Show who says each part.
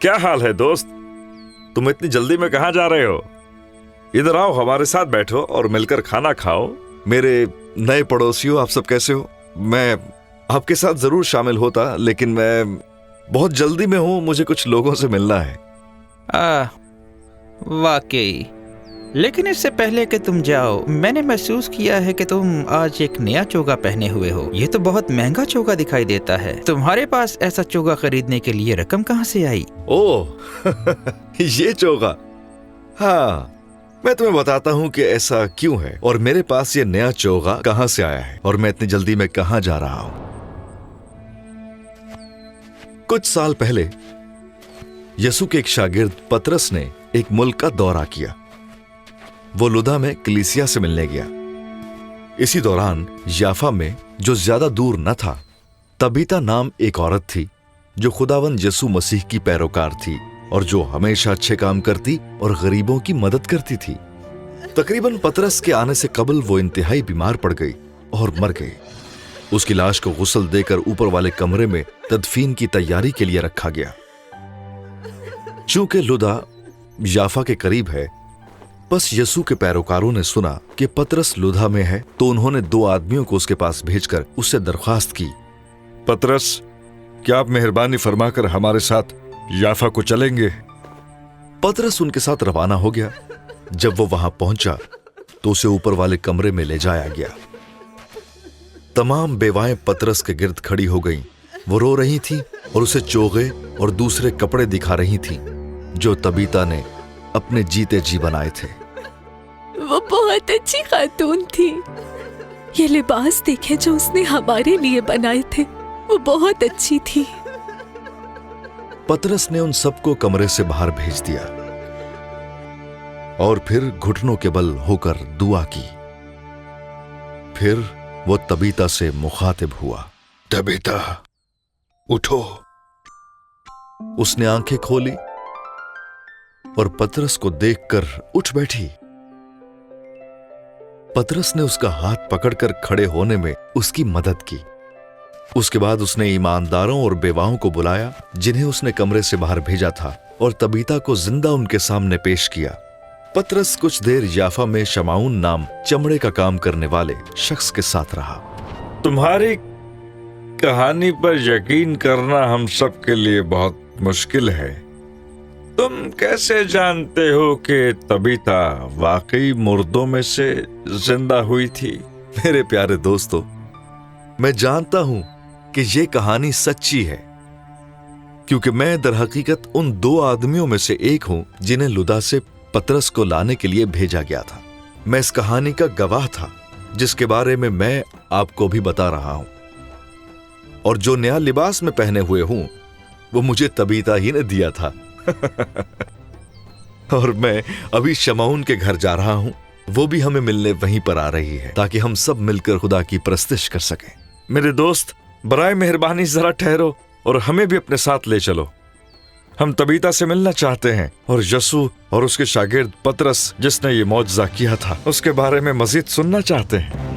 Speaker 1: क्या हाल है दोस्त? तुम इतनी जल्दी में कहाँ जा रहे हो? इधर आओ, हमारे साथ बैठो और मिलकर खाना खाओ।
Speaker 2: मेरे नए पड़ोसियों, आप सब कैसे हो? मैं आपके साथ जरूर शामिल होता, लेकिन मैं बहुत जल्दी में हूं, मुझे कुछ लोगों से मिलना है।
Speaker 3: वाकई। लेकिन इससे पहले कि तुम जाओ, मैंने महसूस किया है कि तुम आज एक नया चोगा पहने हुए हो। ये तो बहुत महंगा चोगा दिखाई देता है। तुम्हारे पास ऐसा चोगा खरीदने के लिए रकम कहाँ से आई?
Speaker 2: ओह ये चोगा। हाँ, मैं तुम्हें बताता हूँ कि ऐसा क्यों है और मेरे पास ये नया चोगा कहाँ से आया है और मैं इतनी जल्दी में कहाँ जा रहा हूँ। कुछ साल पहले यसु के एक शागिर्द पतरस ने एक मुल्क का दौरा किया। वो लुदा में कलीसिया से मिलने गया। इसी दौरान याफा में, जो ज्यादा दूर न था, तबीता नाम एक औरत थी जो खुदावन यसु मसीह की पैरोकार थी और जो हमेशा अच्छे काम करती और गरीबों की मदद करती थी। तकरीबन पतरस के आने से कबल वो इंतहाई बीमार पड़ गई और मर गई। उसकी लाश को गुस्ल देकर ऊपर वाले कमरे में तदफीन की तैयारी के लिए रखा गया। चूंकि लुदा याफा के करीब है, बस यसु के पैरोकारों ने सुना कि पतरस लुदा में है, तो उन्होंने 2 आदमियों को उसके पास भेजकर उससे दरख्वास्त की,
Speaker 1: पतरस, क्या आप मेहरबानी फरमाकर हमारे साथ याफा को चलेंगे?
Speaker 2: पतरस उनके साथ रवाना हो गया। जब वो वहां पहुंचा तो उसे ऊपर वाले कमरे में ले जाया गया। तमाम बेवाएं पतरस के गिर्द खड़ी हो गईं। वो रो रही थी और उसे चोगे और दूसरे कपड़े दिखा रही थी जो तबीता ने अपने जीते जी बनाए थे।
Speaker 4: वो बहुत अच्छी खातून थी। ये लिबास देखे जो उसने हमारे लिए बनाए थे, वो बहुत अच्छी थी।
Speaker 2: पतरस ने उन सबको कमरे से बाहर भेज दिया और फिर घुटनों के बल होकर दुआ की। फिर वो तबीता से मुखातिब हुआ। तबीता, उठो। उसने आंखें खोली और पतरस को देखकर उठ बैठी। पतरस ने उसका हाथ पकड़कर खड़े होने में उसकी मदद की। उसके बाद उसने ईमानदारों और बेवाओं को बुलाया जिन्हें उसने कमरे से बाहर भेजा था और तबीता को जिंदा उनके सामने पेश किया। पतरस कुछ देर याफा में शमाउन नाम चमड़े का काम करने वाले शख्स के साथ रहा।
Speaker 1: तुम्हारी कहानी पर यकीन करना हम सब के लिए बहुत मुश्किल है। तुम कैसे जानते हो कि तबीता वाकई मुर्दों में से जिंदा हुई थी?
Speaker 2: मेरे प्यारे दोस्तों, मैं जानता हूं कि ये कहानी सच्ची है, क्योंकि मैं दरहकीकत उन 2 आदमियों में से एक हूं जिन्हें लुदा से पतरस को लाने के लिए भेजा गया था। मैं इस कहानी का गवाह था जिसके बारे में मैं आपको भी बता रहा हूं। और जो नया लिबास में पहने हुए हूं वो मुझे तबीता ही ने दिया था। और मैं अभी शमाउन के घर जा रहा हूं। वो भी हमें मिलने वहीं पर आ रही है ताकि हम सब मिलकर खुदा की परस्तिश कर सकें।
Speaker 1: मेरे दोस्त, बराए मेहरबानी जरा ठहरो और हमें भी अपने साथ ले चलो। हम तबीता से मिलना चाहते हैं और यसु और उसके शागिर्द पतरस, जिसने ये मौजज़ा किया था, उसके बारे में मजीद सुनना चाहते हैं।